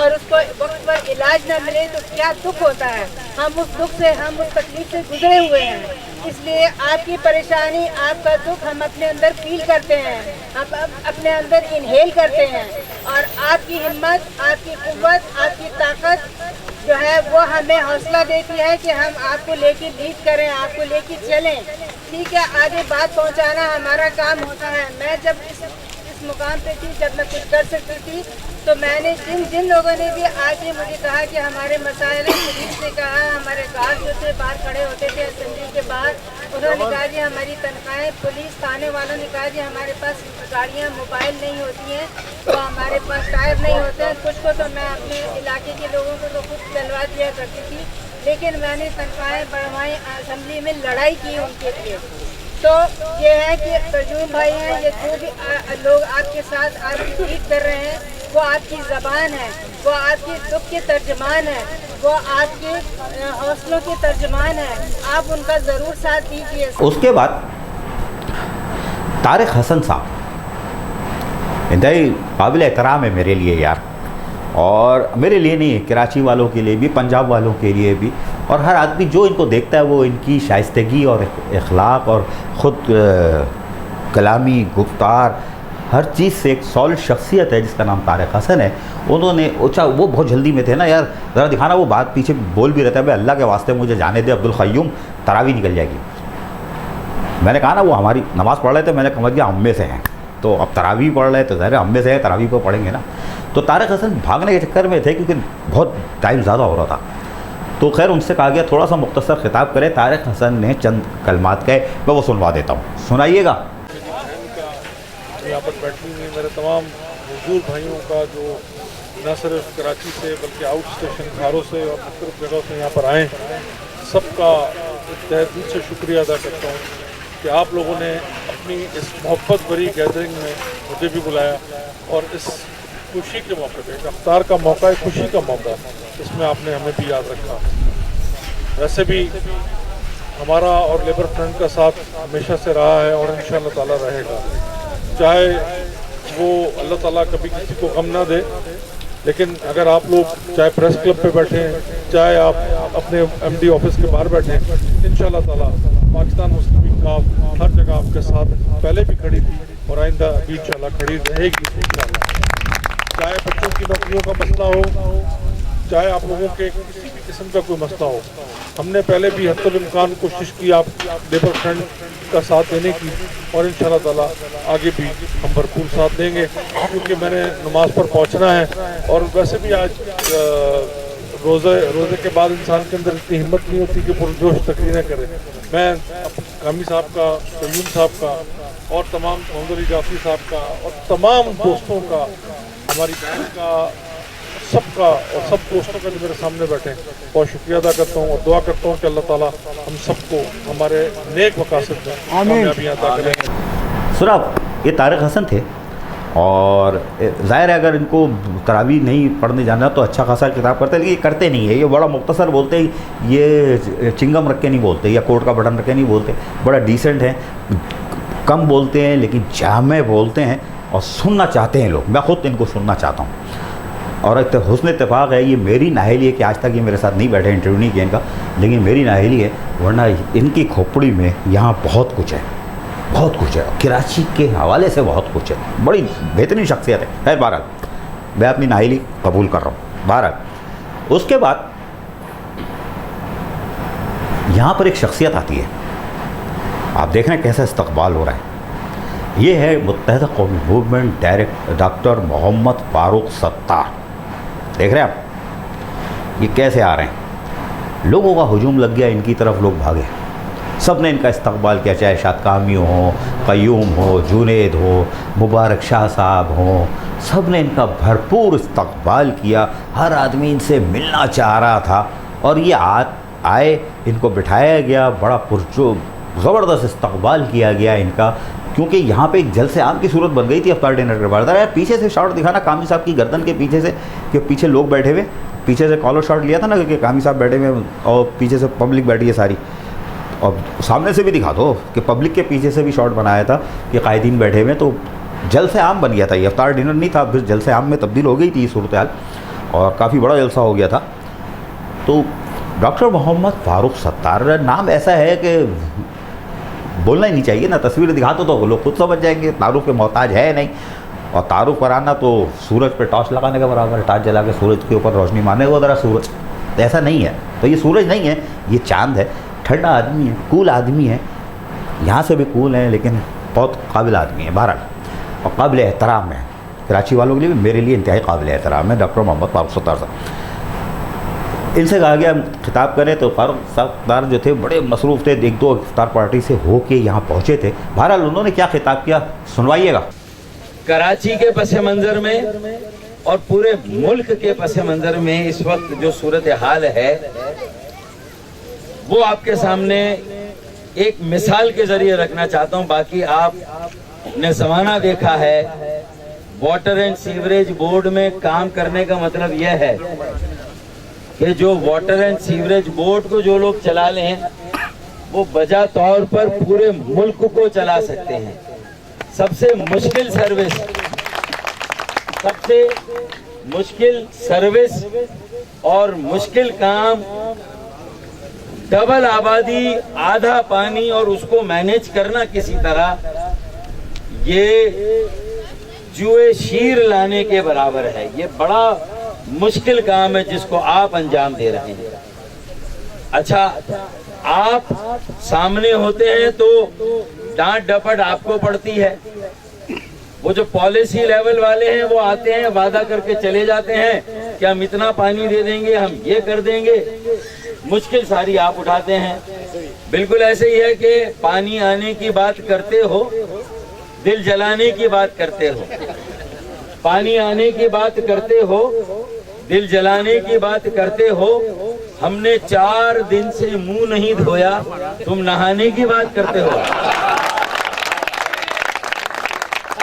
और उसको वक्त पर इलाज न मिले तो क्या दुख होता है। हम उस दुख से, हम उस तकलीफ से गुजरे हुए हैं, इसलिए आपकी परेशानी, आपका दुख हम अपने अंदर फील करते हैं, हम अपने अंदर इनहेल करते हैं। और आपकी हिम्मत, आपकी कुव्वत, आपकी ताकत जो है वो हमें हौसला देती है कि हम आपको लेके लीड करें, आपको लेके चलें। ठीक है, आगे बात पहुंचाना हमारा काम होता है। मैं जब इस मुकाम पे थी, जब मैं कुछ कर सकती थी, तो मैंने जिन लोगों ने भी आके मुझे कहा कि हमारे मसाइल हैं, पुलिस ने कहा, हमारे गार्ड जो थे बाहर खड़े होते थे असेंबली के बाहर, उन्होंने कहा जी हमारी तनख्वाहें, पुलिस थाने वालों ने कहा जी हमारे पास गाड़ियाँ, मोबाइल नहीं होती हैं, तो हमारे पास टायर नहीं होते हैं। कुछ को तो मैं अपने इलाके के लोगों को तो खुद दिलवा दिया करती थी, लेकिन मैंने तनख्वाहें बढ़वाई, असेंबली में लड़ाई की उनके लिए। तो ये है कि तर्जुम भाई हैं, ये जो भी लोग आपके साथ आपकी लीड कर रहे हैं, वो आपकी ज़बान है, वो आपके दुख के तर्जमान है, वो आपके हौसलों के तर्जमान है। आप उनका ज़रूर साथ दीजिए। उसके बाद तारिक हसन साहब इंतहाई काबिल एहतराम है मेरे लिए यार, और मेरे लिए नहीं, कराची वालों के लिए भी, पंजाब वालों के लिए भी, और हर आदमी जो इनको देखता है वो इनकी शाइस्तगी और अखलाक और ख़ुद कलामी गुफ्तार हर चीज़ से एक सॉलिड शख्सियत है जिसका नाम तारिक हसन है। उन्होंने अच्छा, वो बहुत जल्दी में थे ना यार, ज़रा दिखाना, वो बात पीछे बोल भी रहता है, भाई अल्लाह के वास्ते मुझे जाने दे अब्दुल क़य्यूम, तरावी निकल जाएगी। मैंने कहा ना वो हमारी नमाज़ पढ़ रहे थे, मैंने समझ गया हम में से हैं, तो अब तरावी पढ़ रहे तो ज़ाहिर हम में से है, तरावी को पढ़ेंगे ना। तो तारिक हसन भागने के चक्कर में थे क्योंकि बहुत टाइम ज़्यादा हो रहा था, तो खैर उनसे कहा गया थोड़ा सा मुख्तसर खिताब करे। तारिक हसन ने चंद कलमात कहे, मैं वो सुनवा देता हूँ, सुनाइएगा। यहाँ पर बैठे हुए मेरे तमाम मजदूर भाइयों का जो न सिर्फ कराची से बल्कि आउट स्टेशन घरों से और मुख्तलिफ जगहों से यहाँ पर आए, सबका तहे दिल से शुक्रिया अदा करता हूँ कि आप लोगों ने अपनी इस मोहब्बत भरी गैदरिंग में मुझे भी बुलाया, और इस खुशी के मौके पे, इफ्तार का मौका है, खुशी का मौका, इसमें आपने हमें भी याद रखा। वैसे भी हमारा और लेबर फ्रंट का साथ हमेशा से रहा है और इंशाअल्लाह ताला रहेगा, चाहे वो अल्लाह ताला कभी किसी को गम ना दे। लेकिन अगर आप लोग चाहे प्रेस क्लब पे बैठे हैं, चाहे आप अपने एमडी ऑफिस के बाहर बैठे हैं, इंशाअल्लाह ताला पाकिस्तान मुस्लिम लीग काफ हर जगह आपके साथ पहले भी खड़ी थी और आइंदा भी इंशाअल्लाह खड़ी रहेगी इंशाअल्लाह। चाहे बच्चों की नौकरियों का मसला हो, चाहे आप लोगों के किसी भी किस्म का कोई मसला हो, हमने पहले भी हद इम्कान कोशिश की आप लेबर फ्रंट का साथ देने की, और इंशाअल्लाह ताला आगे भी हम भरपूर साथ देंगे, क्योंकि मैंने नमाज पर पहुंचना है। और वैसे भी आज रोज़े के बाद इंसान के अंदर इतनी हिम्मत नहीं होती कि पुरजोश तकरीरें करे। मैं कामी साहब का, क़य्यूम साहब का, और तमाम मोहम्मद जाफरी साहब का, और तमाम दोस्तों का, हमारी बहन का, सबका और सब दोस्तों का जो मेरे सामने बैठे, बहुत शुक्रिया अदा करता हूँ और दुआ करता हूँ कि अल्लाह ताला हम सबको हमारे नेक मकासद में कामयाबियाँ अता करें। सुराब, ये तारिक हसन थे, और ज़ाहिर है अगर इनको तरावी नहीं पढ़ने जाना तो अच्छा खासा किताब करते, लेकिन ये करते नहीं है, ये बड़ा मुख्तसर बोलते हैं, ये चिंगम रख के नहीं बोलते या कोट का बटन रख के नहीं बोलते, बड़ा डिसेंट है, कम बोलते हैं लेकिन जामे बोलते हैं और सुनना चाहते हैं लोग। मैं ख़ुद इनको सुनना चाहता हूँ, और एक हुस्न इत्तेफाक है, ये मेरी नाहली है कि आज तक ये मेरे साथ नहीं बैठे, इंटरव्यू नहीं किया इनका, लेकिन मेरी नाहली है, वरना इनकी खोपड़ी में यहाँ बहुत कुछ है, बहुत कुछ है, कराची के हवाले से बहुत कुछ है, बड़ी बेहतरीन शख्सियत है। खैर बहरहाल मैं अपनी नाहली कबूल कर रहा हूँ। बहरहाल उसके बाद यहाँ पर एक शख्सियत आती है, आप देख रहे हैं कैसा इस्तकबाल हो रहा है। ये है Muttahida Qaumi movement director doctor Mohammad Farooq Sattar. देख रहे हैं आप ये कैसे आ रहे हैं, लोगों का हुजूम लग गया इनकी तरफ, लोग भागे, सब ने इनका इस्तकबाल किया, चाहे शादकामी हो, क़य्यूम हो, जुनेद हो, मुबारक शाह साहब हो, सब ने इनका भरपूर इस्तकबाल किया, हर आदमी इनसे मिलना चाह रहा था, और ये आए, इनको बिठाया गया, बड़ा पुरजो ज़बरदस्त इस्तकबाल किया गया इनका, क्योंकि यहाँ पे एक जलसे आम की सूरत बन गई थी अफ्तार डिनर के बाद। यार पीछे से शॉट दिखाना कामी साहब की गर्दन के पीछे से, कि पीछे लोग बैठे हुए, पीछे से कॉलर शॉट लिया था ना कि कामी साहब बैठे हुए और पीछे से पब्लिक बैठी है सारी, और सामने से भी दिखा दो कि पब्लिक के पीछे से भी शॉट बनाया था कि कायदीन बैठे हुए, तो जलसे आम बन गया था। ये इफ्तार डिनर नहीं था, फिर जलसे आम में तब्दील हो गई थी सूरत हाल और काफ़ी बड़ा जलसा हो गया था। तो डॉक्टर मोहम्मद फ़ारूक सत्तार नाम ऐसा है कि बोलना ही नहीं चाहिए ना, तस्वीरें दिखा दो तो लोग खुद समझ जाएंगे, तारुफ के मोहताज है नहीं। और तारुफ कराना तो सूरज पे टॉर्च लगाने के बराबर है, टॉर्च जला के सूरज के ऊपर रोशनी मारने वो ज़रा सूरज, तो ऐसा नहीं है। तो ये सूरज नहीं है, ये चांद है, ठंडा आदमी है, कूल आदमी है, यहाँ से भी कूल है लेकिन बहुत काबिल आदमी है बहरहाल, और काबिल एहतराम है। कराची वालों के लिए भी, मेरे लिए इंतहाई काबिल एहतराम है डॉक्टर मोहम्मद फ़ारूक सत्तार साहब। इनसे कहा गया खिताब करें तो फ़ारूक सत्तार जो थे बड़े मसरूफ़ थे, एक दो इफ्तार पार्टी से हो के यहाँ पहुँचे थे। बहरहाल उन्होंने क्या खिताब किया सुनवाइएगा। कराची के पस मंज़र में और पूरे मुल्क के पस मंज़र में इस वक्त जो सूरत हाल है वो आपके सामने एक मिसाल के जरिए रखना चाहता हूँ। बाकी आपने ज़माना देखा है, वाटर एंड सीवरेज बोर्ड में काम करने का मतलब यह है कि जो वाटर एंड सीवरेज बोर्ड को जो लोग चला लें वो बजा तौर पर पूरे मुल्क को चला सकते हैं। सबसे मुश्किल सर्विस और मुश्किल काम, डबल आबादी, आधा पानी और उसको मैनेज करना किसी तरह, ये जुए शीर लाने के बराबर है। ये बड़ा मुश्किल काम है जिसको आप अंजाम दे रहे हैं। अच्छा, आप सामने होते हैं तो डांट डपट आपको पड़ती है। वो जो पॉलिसी लेवल वाले हैं वो आते हैं, वादा करके चले जाते हैं कि हम इतना पानी दे देंगे, हम ये कर देंगे, मुश्किल सारी आप उठाते हैं। बिल्कुल ऐसे ही है कि पानी आने की बात करते हो, दिल जलाने की बात करते हो। पानी आने की बात करते हो, दिल जलाने की बात करते हो। हमने 4 दिन से मुंह नहीं धोया, तुम नहाने की बात करते हो।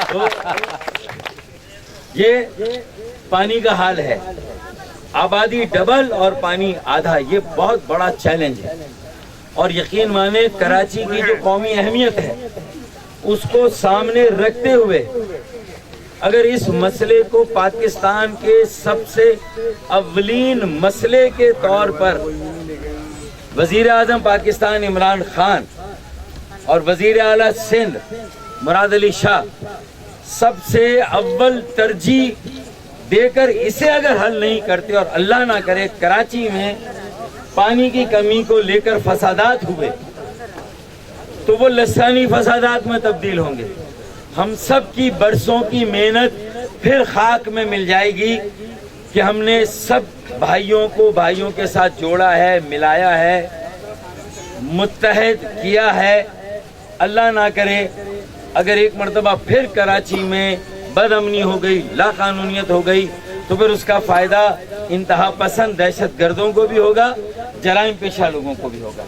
तो ये पानी का हाल है, आबादी डबल और पानी आधा, ये बहुत बड़ा चैलेंज है। और यकीन माने कराची की जो कौमी अहमियत है उसको सामने रखते हुए अगर इस मसले को पाकिस्तान के सबसे अव्वलीन मसले के तौर पर वजीर आज़म पाकिस्तान इमरान खान और वजीर आला सिंध मुराद अली शाह सबसे अव्वल तरजीह देकर इसे अगर हल नहीं करते और अल्लाह ना करे कराची में पानी की कमी को लेकर फसादात हुए तो वो लसानी फसादात में तब्दील होंगे। हम सब की बरसों की मेहनत फिर खाक में मिल जाएगी कि हमने सब भाइयों को भाइयों के साथ जोड़ा है, मिलाया है, मुत्तहद किया है। अल्लाह ना करे अगर एक मरतबा फिर कराची में बदअमनी हो गई, लाकानूनियत हो गई, तो फिर उसका फ़ायदा इंतहा पसंद दहशत गर्दों को भी होगा, जराइम पेशा लोगों को भी होगा।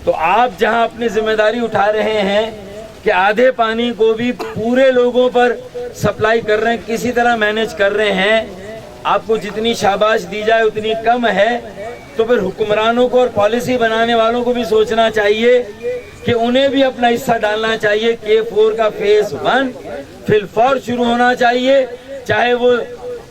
तो आप जहां अपनी जिम्मेदारी उठा रहे हैं कि आधे पानी को भी पूरे लोगों पर सप्लाई कर रहे हैं, किसी तरह मैनेज कर रहे हैं, आपको जितनी शाबाश दी जाए उतनी कम है। तो फिर हुक्मरानों को और पॉलिसी बनाने वालों को भी सोचना चाहिए कि उन्हें भी अपना हिस्सा डालना चाहिए। K4 का फेज 1 फिलफौर शुरू होना चाहिए, चाहे वो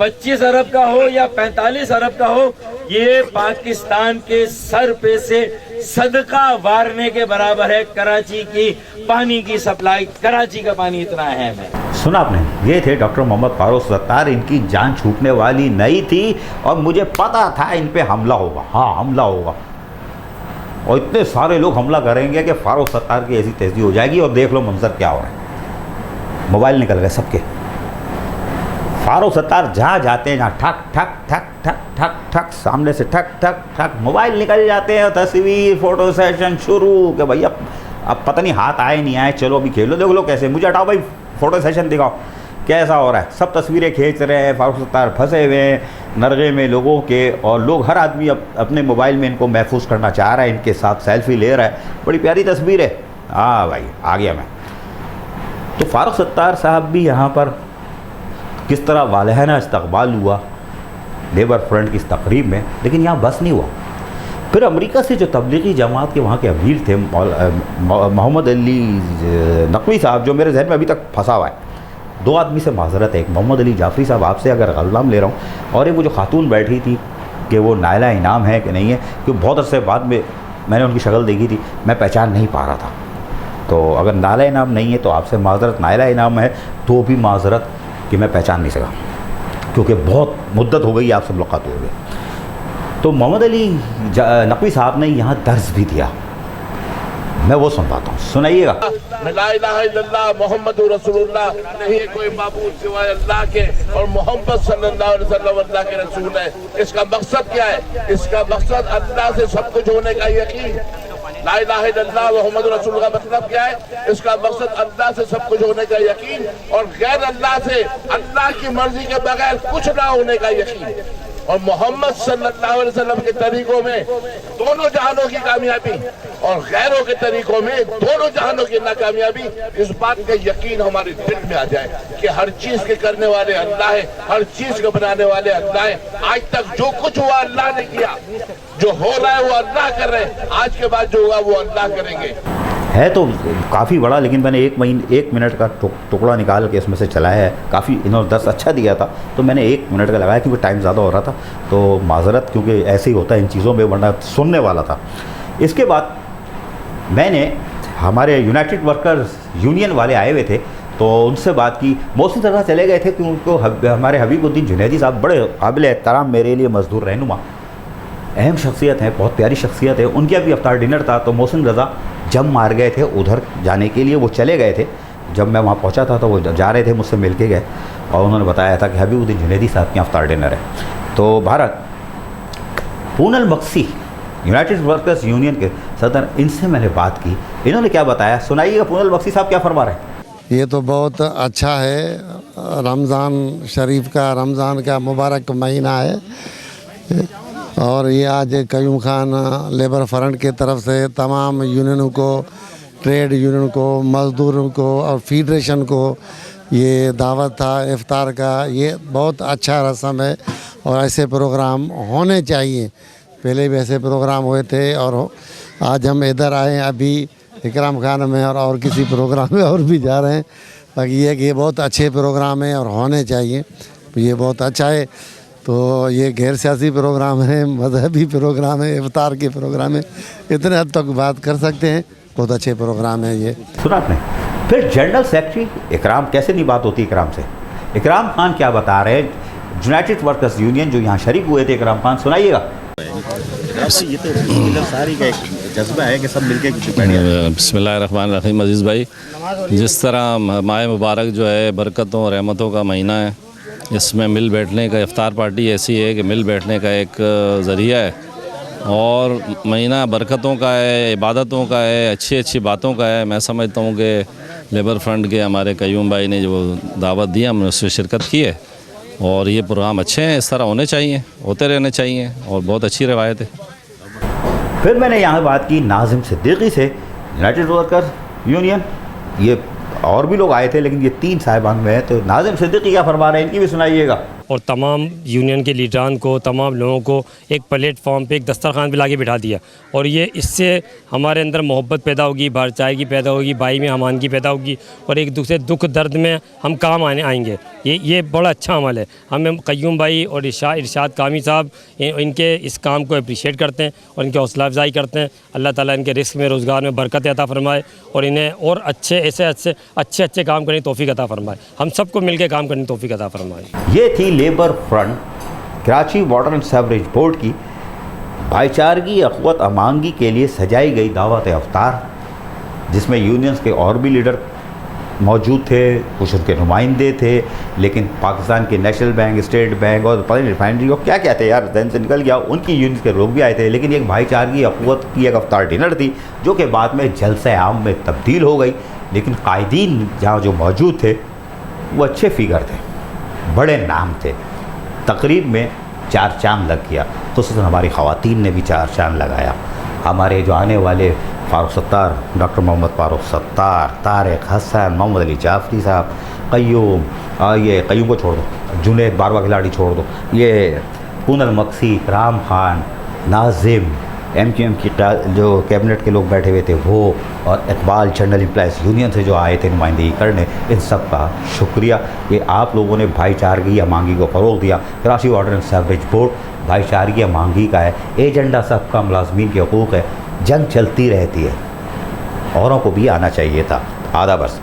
25 अरब का हो या 45 अरब का हो। ये पाकिस्तान के सर पे से सदका वारने के बराबर है। कराची की पानी की सप्लाई, कराची का पानी इतना अहम है। सुना आपने, ये थे डॉक्टर मोहम्मद फ़ारूक सत्तार। इनकी जान छूटने वाली नहीं थी और मुझे पता था इन पे हमला होगा। हाँ, हमला होगा और इतने सारे लोग हमला करेंगे कि फ़ारूक सत्तार की ऐसी तहज़ीब हो जाएगी। और देख लो मंजर क्या हो रहा है, मोबाइल निकल गए सबके। फ़ारूक सत्तार जहाँ जाते हैं, जहाँ ठक ठक ठक ठक ठक ठक, सामने से ठक ठक ठक मोबाइल निकल जाते हैं, तस्वीर फ़ोटो सेशन शुरू कि भैया अब पता नहीं हाथ आए नहीं आए, चलो अभी खेलो, देख लो कैसे, मुझे हटाओ भाई, फ़ोटो सेशन दिखाओ कैसा हो रहा है। सब तस्वीरें खींच रहे हैं, फ़ारूक सत्तार फंसे हुए हैं नरगे में लोगों के, और लोग हर आदमी अपने मोबाइल में इनको महफूज करना चाह रहा है, इनके साथ सेल्फी ले रहा है। बड़ी प्यारी तस्वीर है। हाँ भाई, आ गया मैं। तो फ़ारूक सत्तार साहब भी यहाँ पर किस तरह वालहाना इस्तकबाल हुआ लेबर फ्रंट की इस तकरीब में, लेकिन यहाँ बस नहीं हुआ। پھر امریکہ سے جو تبلیغی جماعت کے وہاں کے امیر تھے محمد علی نقوی صاحب، جو میرے ذہن میں ابھی تک پھنسا ہوا ہے. 2 آدمی سے معذرت ہے، ایک محمد علی جعفری صاحب آپ سے اگر غلط نام لے رہا ہوں، اور ایک وہ جو خاتون بیٹھی تھی کہ وہ نائلہ انعام ہے کہ نہیں ہے، کہ بہت عرصے بعد میں نے ان کی شکل دیکھی تھی، میں پہچان نہیں پا رہا تھا. تو اگر نائلہ انعام نہیں ہے تو آپ سے معذرت، نائلہ انعام ہے تو بھی معذرت کہ میں پہچان نہیں سکا، کیونکہ بہت مدت ہو گئی آپ سے ملاقات ہو گئی. تو محمد علی نقوی صاحب نے یہاں درس بھی دیا، میں وہ سنواتا ہوں، سنائیے گا. لا الہ الا اللہ محمد رسول اللہ، نہیں ہے کوئی معبود سوائے اللہ کے، اور محمد صلی اللہ علیہ وسلم اللہ کے رسول ہے. اس کا مقصد کیا ہے؟ اس کا مقصد اللہ سے سب کچھ ہونے کا یقین. لا الہ الا اللہ محمد رسول اللہ کا مطلب کیا ہے؟ اس کا مقصد اللہ سے سب کچھ ہونے کا یقین، اور غیر اللہ سے اللہ کی مرضی کے بغیر کچھ نہ ہونے کا یقین. اور محمد صلی اللہ علیہ وسلم کے طریقوں میں دونوں جہانوں کی کامیابی، اور غیروں کے طریقوں میں دونوں جہانوں کی ناکامیابی. اس بات کا یقین ہمارے دل میں آ جائے کہ ہر چیز کے کرنے والے اللہ ہیں، ہر چیز کو بنانے والے اللہ ہیں. آج تک جو کچھ ہوا اللہ نے کیا، جو ہو رہا ہے وہ اللہ کر رہے ہیں، آج کے بعد جو ہوگا وہ اللہ کریں گے. ہے تو کافی بڑا، لیکن میں نے 1 منٹ کا ٹکڑا نکال کے اس میں سے چلایا ہے. کافی انہوں نے درس اچھا دیا تھا تو میں نے 1 منٹ کا لگایا کیونکہ ٹائم زیادہ ہو رہا تھا. تو معذرت، کیونکہ ایسے ہی ہوتا ہے ان چیزوں میں، ورنہ سننے والا تھا. اس کے بعد میں نے ہمارے یونائٹڈ ورکرز یونین والے آئے ہوئے تھے تو ان سے بات کی. محسن رضا چلے گئے تھے کہ ان کو ہمارے حبیب الدین جنیدی صاحب بڑے قابل احترام میرے لیے مزدور رہنما، اہم شخصیت ہیں، بہت پیاری شخصیت ہے. ان کا بھی افطار ڈنر تھا تو محسن رضا جم مار گئے تھے ادھر جانے کے لیے، وہ چلے گئے تھے. جب میں وہاں پہنچا تھا تو وہ جا رہے تھے، مجھ سے مل کے گئے اور انہوں نے بتایا تھا کہ حبیب الدین جنیدی صاحب کے افطار ڈنر ہے. تو Bharat Punhal mixie United workers union کے صدر، ان سے میں نے بات کی. انہوں نے کیا بتایا، سنائیے گا پونل مکسی صاحب کیا فرما رہے ہیں. یہ تو بہت اچھا ہے، رمضان شریف کا، رمضان کا مبارک مہینہ ہے، اور یہ آج قیوم خان لیبر فرنٹ کی طرف سے تمام یونینوں کو، ٹریڈ یونین کو، مزدوروں کو اور فیڈریشن کو یہ دعوت تھا افطار کا. یہ بہت اچھا رسم ہے اور ایسے پروگرام ہونے چاہیے. پہلے بھی ایسے پروگرام ہوئے تھے اور آج ہم ادھر آئے ابھی اکرام خان میں اور کسی پروگرام میں اور بھی جا رہے ہیں. باقی یہ کہ یہ بہت اچھے پروگرام ہیں اور ہونے چاہیے. یہ بہت اچھا ہے. تو یہ غیر سیاسی پروگرام ہے، مذہبی پروگرام ہے، افطار کے پروگرام ہے، اتنے حد تک بات کر سکتے ہیں. بہت اچھے پروگرام ہے یہ. سنا آپ نے. پھر جنرل سیکرٹری اکرام، کیسے نہیں بات ہوتی اکرام سے. اکرام خان کیا بتا رہے ہیں، یونائٹڈ ورکرز یونین جو یہاں شریک ہوئے تھے. اکرام خان سنائیے گا. یہ تو ساری کا ایک جذبہ ہے کہ سب مل کے. بسم اللہ الرحمن الرحیم. عزیز بھائی، جس طرح ماہ مبارک جو ہے برکتوں اور رحمتوں کا مہینہ ہے، اس میں مل بیٹھنے کا، افطار پارٹی ایسی ہے کہ مل بیٹھنے کا ایک ذریعہ ہے، اور مہینہ برکتوں کا ہے، عبادتوں کا ہے، اچھی اچھی باتوں کا ہے. میں سمجھتا ہوں کہ لیبر فرنٹ کے ہمارے قیوم بھائی نے جو دعوت دی، ہم نے اس سے شرکت کی ہے، اور یہ پروگرام اچھے ہیں، اس طرح ہونے چاہیے، ہوتے رہنے چاہیے، اور بہت اچھی روایت ہے. پھر میں نے یہاں بات کی ناظم صدیقی سے، یونائٹڈ ورکرز یونین. یہ اور بھی لوگ آئے تھے لیکن یہ 3 صاحبان میں ہیں. تو ناظم صدیقی کیا فرما رہے ہیں، ان کی بھی سنائیے گا. اور تمام یونین کے لیڈران کو، تمام لوگوں کو ایک پلیٹ فارم پہ، ایک دسترخوان پہ لا کے بٹھا دیا، اور یہ اس سے ہمارے اندر محبت پیدا ہوگی، بھائی چارگی پیدا ہوگی، بھائی میں ہمانگی پیدا ہوگی، اور ایک دوسرے دکھ درد میں ہم کام آئیں گے. یہ بڑا اچھا عمل ہے. ہمیں قیوم بھائی اور ارشاد کامی صاحب ان کے اس کام کو اپریشیٹ کرتے ہیں اور ان کی حوصلہ افزائی کرتے ہیں. اللہ تعالیٰ ان کے رزق میں، روزگار میں برکت عطا فرمائے، اور انہیں اور اچھے کام کرنے کی توفیق عطا فرمائے. ہم سب کو مل کے کام کرنے کی توفیق عطا فرمائے. یہ تھی labour front Karachi water and sewerage board کی بھائی چارگی، اخوت، امانگی کے لیے سجائی گئی دعوت افطار، جس میں یونینز کے اور بھی لیڈر موجود تھے، کچھ ان کے نمائندے تھے، لیکن پاکستان کے نیشنل بینک، اسٹیٹ بینک اور ریفائنری اور کیا کہتے ہیں یار، ذہن سے نکل گیا، ان کی یونینز کے لوگ بھی آئے تھے. لیکن ایک بھائی چارگی، اخوت کی ایک افطار ڈنر تھی جو کہ بعد میں جلسہ عام میں تبدیل ہو گئی. لیکن قائدین جہاں جو موجود تھے وہ اچھے فگر تھے، بڑے نام تھے. تقریب میں 4 چاند لگ گیا، خصوصاً ہماری خواتین نے بھی 4 چاند لگایا. ہمارے جو آنے والے فاروق ستار، ڈاکٹر محمد فاروق ستار، طارق حسن، محمد علی جعفری صاحب، قیوم، یہ قیوم کو چھوڑ دو، جنید باروا کھلاڑی چھوڑ دو، یہ پونل مکسی، اکرام خان، ناظم، MQM की जो कैबिनेट के लोग बैठे हुए थे वो, और इकबाल जनरल एम्प्लॉयज़ यूनियन से जो आए थे नुमाइंदगी करने, इन सब का शुक्रिया कि आप लोगों ने भाईचारगी या मांगी को फ़रोग़ दिया। Karachi water and sewerage board भाईचारगी या मांगी का है, एजेंडा सबका मुलाजमीन के हकूक़ है, जंग चलती रहती है, औरों को भी आना चाहिए था। आधा बस।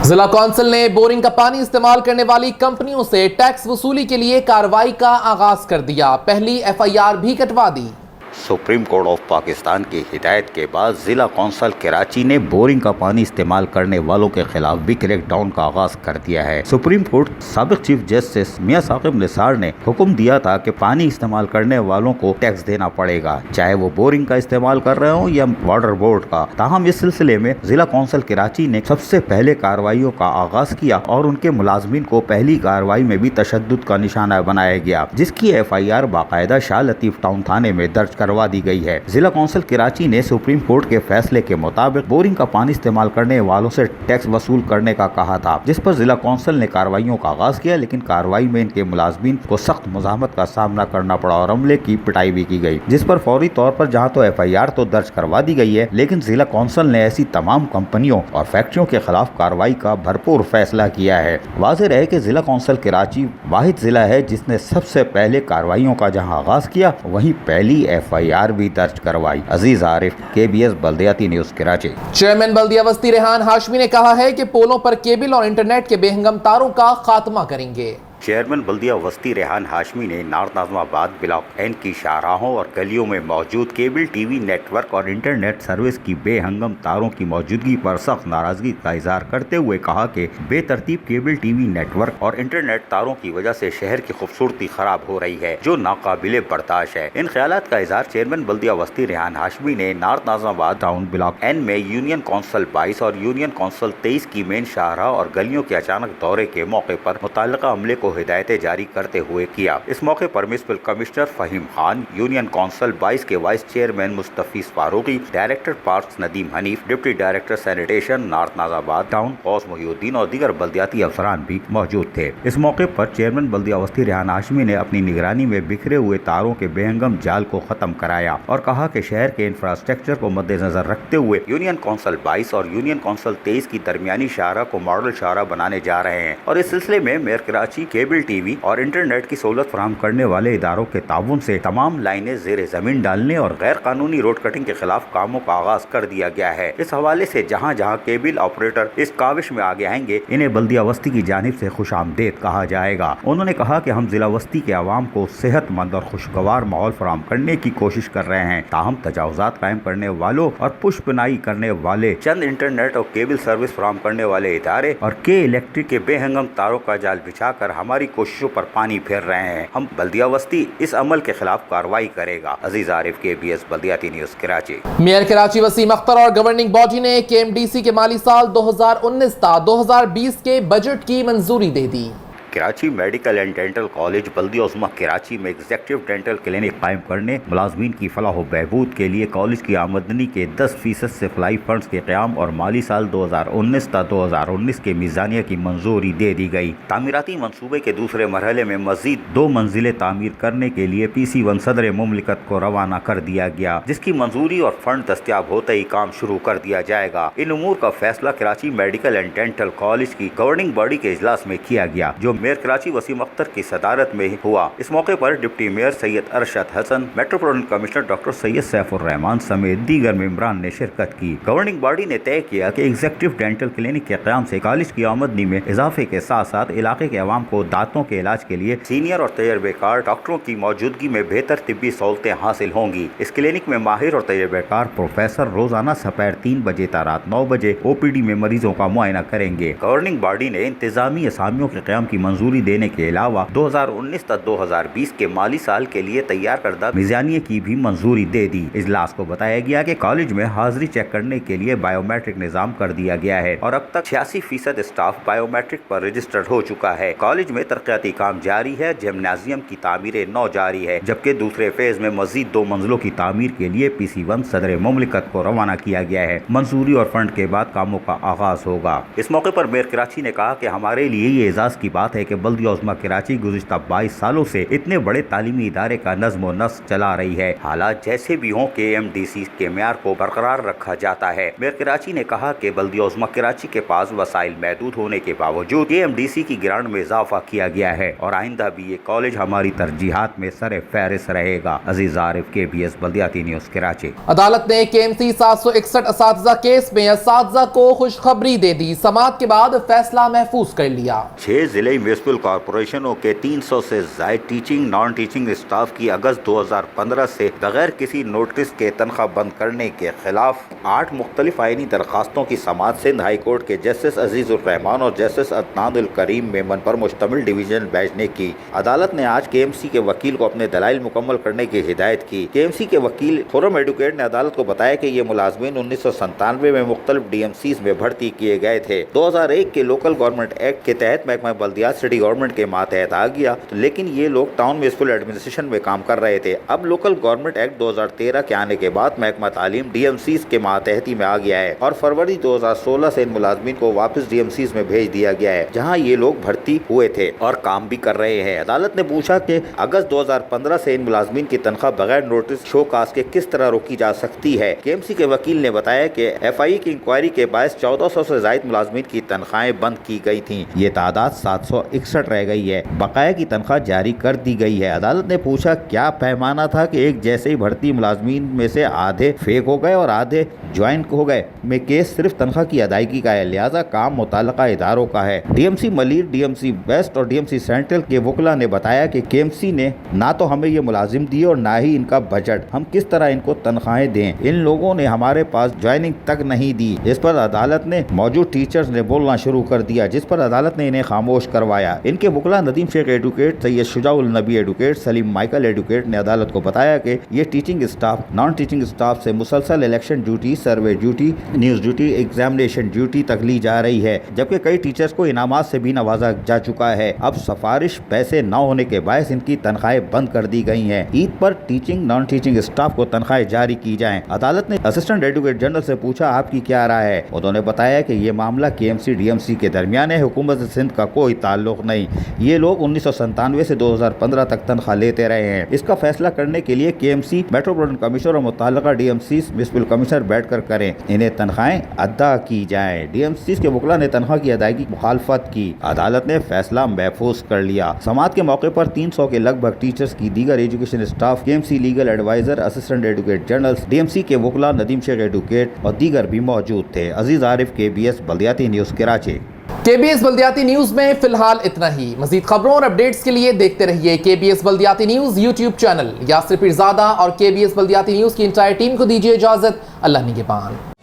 जिला कौंसिल ने बोरिंग का पानी इस्तेमाल करने वाली कंपनियों से टैक्स वसूली के लिए कार्रवाई का आगाज कर दिया। पहली FIR भी कटवा दी। सुप्रीम कोर्ट ऑफ पाकिस्तान की हिदायत के बाद जिला कौंसिल कराची ने बोरिंग का पानी इस्तेमाल करने वालों के खिलाफ भी क्रैकडाउन का आगाज कर दिया है। सुप्रीम कोर्ट साबिक चीफ जस्टिस मियां साकिब निसार ने हुक्म दिया था कि पानी इस्तेमाल करने वालों को टैक्स देना पड़ेगा, चाहे वो बोरिंग का इस्तेमाल कर रहे हो या वाटर बोर्ड का। ताहम इस सिलसिले में जिला कौंसिल कराची ने सबसे पहले कार्रवाइयों का आगाज किया और उनके मुलाजमीन को पहली कार्रवाई में भी तशद्दुद का निशाना बनाया गया, जिसकी FIR बाकायदा शाह लतीफ टाउन थाने में दर्ज करवा दी गई है। जिला कौंसिल कराची ने सुप्रीम कोर्ट के फैसले के मुताबिक बोरिंग का पानी इस्तेमाल करने वालों से टैक्स वसूल करने का कहा था, जिस पर जिला कौंसिल ने कार्रवाइयों का आगाज किया, लेकिन कार्रवाई में इनके मुलाजमीन को सख्त मुज़ाहमत का सामना करना पड़ा और अमले की पिटाई भी की गई, जिस पर फौरी तौर पर जहां तो FIR तो दर्ज करवा दी गई है, लेकिन जिला कौंसिल ने ऐसी तमाम कंपनियों और फैक्ट्रियों के खिलाफ कार्रवाई का भरपूर फैसला किया है। वाज़ेह है कि जिला कौंसिल कराची वाहिद जिला है जिसने सबसे पहले कार्रवाइयों का जहां आगाज किया, वहीं पहली FIR भी दर्ज करवाई। अजीज आरिफ, KBS बल्दियाती न्यूज कराची। चेयरमैन बल्दिया वस्ती रेहान हाशमी ने कहा है कि पोलों पर केबल और इंटरनेट के बेहंगम तारों का खात्मा करेंगे। चेयरमैन बल्दिया वस्ती रेहान हाशमी ने नार्थ नाज़िमाबाद ब्लॉक N की शाहराहों और गलियों में मौजूद केबल TV नेटवर्क और इंटरनेट सर्विस की बेहंगम तारों की मौजूदगी पर सख्त नाराजगी का इजहार करते हुए कहा कि बेतरतीब केबल TV नेटवर्क और इंटरनेट तारों की वजह से शहर की खूबसूरती खराब हो रही है, जो नाकाबिले बर्दाश्त है। इन ख्यालात का इजहार चेयरमैन बल्दिया वस्ती रेहान हाशमी ने north Nazimabad town block N में यूनियन कौंसिल 22 और यूनियन कौंसिल 23 की मेन शाहराह और गलियों के अचानक दौरे के मौके पर मुताल्लिका अमले को हिदायतें जारी करते हुए किया। इस मौके पर municipal commissioner Faheem Khan, union council 22 के vice chairman Mustafeez Farooqui, director parks Nadeem Hanif, deputy director sanitation north Nazimabad town Ghaus Mohiuddin और दीगर बल्दियाती अफसरान भी मौजूद थे। इस मौके पर चेयरमैन बल्दिया वस्ती रेहान हाशमी ने अपनी निगरानी में बिखरे हुए तारों के बेहंगम जाल को खत्म कराया और कहा कि शहर के इंफ्रास्ट्रक्चर को मद्देनजर रखते हुए यूनियन कौंसिल 22 और यूनियन कौंसिल 23 की दरमियानी शाहरा को मॉडल शाहरा बनाने जा रहे हैं और इस सिलसिले में मेयर कराची केबल TV और इंटरनेट की सहूलत फराहम करने वाले इदारों के ताउन से तमाम लाइनें ज़ेर ज़मीन डालने और गैर कानूनी रोड कटिंग के खिलाफ कामों का आगाज कर दिया गया है। इस हवाले से जहाँ जहाँ केबल ऑपरेटर इस काविश में आगे आएंगे, इन्हें बल्दिया वस्ती की जानिब से खुशामदेद कहा जाएगा। उन्होंने कहा कि हम जिला वस्ती के आवाम को सेहतमंद और खुशगवार माहौल फराहम करने की कोशिश कर रहे हैं, ताहम तजावुजात कायम करने वालों और पुष्पनाई करने वाले चंद इंटरनेट और केबल सर्विस फराहम करने वाले इदारे और के इलेक्ट्रिक के बेहंगम तारों का जाल बिछाकर हमारी कोशिशों पर पानी फेर रहे हैं। हम बल्दिया वस्ती इस अमल के खिलाफ कार्रवाई करेगा। अजीज आरिफ, KBS बल्दियाती न्यूज कराची। मेयर कराची वसीम अख्तर और गवर्निंग बॉडी ने KMDC के माली साल 2019-2020 के बजट की मंजूरी दे दी। Karachi medical and dental college बल्दिया उस्मा कराची में एग्जेक्टिव डेंटल क्लिनिक कायम करने, मुलाजमीन की फलाह बहबूद के लिए कॉलेज की आमदनी के 10% से फलाई फंड्स के क़याम और माली साल 2019-2019 के मीज़ानिया की मंजूरी दे दी गई। तामीराती मनसूबे के दूसरे मरहले में मजीद 2 मंजिलें तामीर करने के लिए PC1 सदर मुमलिकत को रवाना कर दिया गया, जिसकी मंजूरी और फंड दस्तियाब होते ही काम शुरू कर दिया जाएगा। इन उमूर का फैसला Karachi medical and dental college की गवर्निंग बॉडी के इजलास में किया गया, जो मेयर कराची वसीम अख्तर की सदारत में हुआ। इस मौके पर deputy mayor Syed Arshad Hasan, metropolitan commissioner doctor Syed Saifur Rehman समेत दीगर मेंबरान ने शिरकत की। गवर्निंग बॉडी ने तय किया कि एग्जेक्टिव डेंटल क्लिनिक के क़याम से कॉलेज की आमदनी में इजाफे के साथ साथ इलाके के अवाम को दांतों के इलाज के लिए सीनियर और तजर्बेकार डॉक्टरों की मौजूदगी में बेहतर तिब्बी सहूलतें हासिल होंगी। इस क्लिनिक में माहिर और तजर्बेकार प्रोफेसर रोजाना दोपहर 3 बजे ता रात 9 बजे OPD में मरीजों का मुआयना करेंगे। गवर्निंग बॉडी ने इंतजामी असामियों के क़याम की मंजूरी देने के अलावा 2019-2020 के माली साल के लिए तैयार करदा मीज़ानिया की भी मंजूरी दे दी। इजलास को बताया गया कि कॉलेज में हाजिरी चेक करने के लिए बायोमेट्रिक निज़ाम कर दिया गया है और अब तक 86% स्टाफ बायोमेट्रिक पर रजिस्टर्ड हो चुका है। कॉलेज में तरक्याती काम जारी है। जिम्नाजियम की तामीर 9 जारी है, जबकि दूसरे फेज में मजीद 2 मंजिलों की तामीर के लिए PC1 सदर मुमलिकत को रवाना किया गया है। मंजूरी और फंड के बाद कामों का आगाज होगा। इस मौके पर मेयर कराची ने कहा कि हमारे लिए ये एजाज की बात है है कि बल्दिया उस्मा कराची गुज़िश्ता 22 सालों से इतने बड़े तालीमी इदारे का नज़्म व नस्क चला रही है। हालात जैसे भी हों KMDC के मेयार को बरकरार रखा जाता है। मेयर कराची ने कहा कि बल्दिया उस्मा कराची के पास वसाइल महदूद होने के बावजूद KMDC की ग्रांट में इजाफा किया गया है और आइंदा भी ये कॉलेज हमारी तरजीहात में सर फहरिस्त रहेगा। अजीज आरिफ, KBS बल्दियाती न्यूज़ कराची। अदालत ने KMC 761 असातिज़ा केस में असातिज़ा को खुशखबरी दे दी। समाअत के बाद फैसला महफूज कर लिया। 6 जिले म्यूनिसिपल कॉरपोरेशनों के 300 से ज़ायद टीचिंग नॉन टीचिंग स्टाफ की अगस्त 2015 से बगैर किसी नोटिस के तनख्वाह बंद करने के खिलाफ 8 मुख्तलिफ आईनी दरखास्तों की समाअत सिंध हाई कोर्ट के जस्टिस अजीजुर रहमान और जस्टिस अदनान उल करीम मेमन पर मुश्तमिल डिवीजन बेंच ने की। अदालत ने आज KMC के वकील को अपने दलाइल मुकम्मल करने की हिदायत की। KMC के वकील खुर्रम एडवोकेट ने अदालत को बताया कि ये मुलाजमीन 1997 में मुख्तलिफ DMCs में भर्ती किए गए थे। 2001 के लोकल गवर्नमेंट एक्ट के तहत महकमा बल्दियात सिटी गवर्नमेंट के मातहत आ गया, लेकिन ये लोग टाउन म्युनिसिपल एडमिनिस्ट्रेशन में काम कर रहे थे। अब लोकल गवर्नमेंट एक्ट 2013 के आने के बाद महकमा तालीम DMCs के मातहती में आ गया है और फरवरी 2016 से इन मुलाजमीन को वापस DMCs में भेज दिया गया है, जहां ये लोग भर्ती हुए थे और काम भी कर रहे हैं। अदालत ने पूछा कि अगस्त 2015 से इन मुलाजमीन की तनख्वाह बगैर नोटिस शो कास्ट के किस तरह रोकी जा सकती है। KMC के वकील ने बताया कि FIE की इंक्वायरी के बायस 1400 से ज़ायद मुलाजमीन की तनख्वाहें बंद की गई थी। ये तादाद 761 रह गई है। बकाया की तनख्वाह जारी कर दी गई है। अदालत ने पूछा क्या पैमाना था कि एक जैसे ही भर्ती मुलाजमीन में से आधे फेक हो गए और आधे ज्वाइन हो गए। में केस सिर्फ तनख्वाह की अदायगी का है, लिहाजा काम मुताल्लिका इदारों का है। DMC मलीर, DMC वेस्ट और DMC सेंट्रल के वकला ने बताया कि KMC ने ना तो हमें ये मुलाजिम दिए और ना ही इनका बजट, हम किस तरह इनको तनख्वाहें दें। इन लोगों ने हमारे पास ज्वाइनिंग तक नहीं दी। इस पर अदालत ने मौजूद टीचर्स ने बोलना शुरू कर दिया, जिस पर अदालत ने इन्हें खामोश करवाया। इनके वकला नदीम शेख एडवोकेट, सैयद शुजाउल नबी एडवोकेट, सलीम माइकल एडवोकेट ने अदालत को बताया कि ये teaching staff non teaching staff से मुसलसल election duty, survey duty, news duty, examination duty तक ली जा रही है, जबकि कई टीचर्स को इनामात से भी नवाजा जा चुका है। अब सिफारिश पैसे न होने के बायस इनकी तनख्वाहें बंद कर दी गई हैं। ईद पर टीचिंग नॉन टीचिंग स्टाफ को तनख्वाहें जारी की जाएं। अदालत ने असिस्टेंट एडवोकेट जनरल से पूछा आपकी क्या राय है। उन्होंने बताया कि ये मामला KMC DMC के दरमियान है, हुकूमत सिंध का कोई ताल्लुक नहीं। ये लोग 1997 से 2015 तक तनख्वाह लेते रहे हैं। इसका फैसला करने के लिए KMC मेट्रोपॉलिटन कमिश्नर और मुताल्लिका DMCs म्युनिसिपल कमिश्नर बैठकर करें, इन्हें तनख्वाहें अदा की जाएं। DMCs के वकला ने तनख्वाह की अदायगी की मुखालफत की। अदालत ने फैसला महफूज कर लिया। समाअत के मौके पर 300 के लगभग टीचर्स की दीगर education staff, KMC legal adviser, assistant advocate general, DMC के वकला नदीम शेख एडवोकेट और दीगर भी मौजूद थे। अजीज आरिफ, KBS बल्दियाती न्यूज़ कराची। KBS बल्दियाती न्यूज़ में फिलहाल इतना ही। मजीद खबरों और अपडेट्स के लिए देखते रहिए KBS बल्दियाती news YouTube channel. Yasir Pirzada और KBS बल्दियाती न्यूज़ की इंटायर टीम को दीजिए इजाज़त। अल्लाह निगहबान।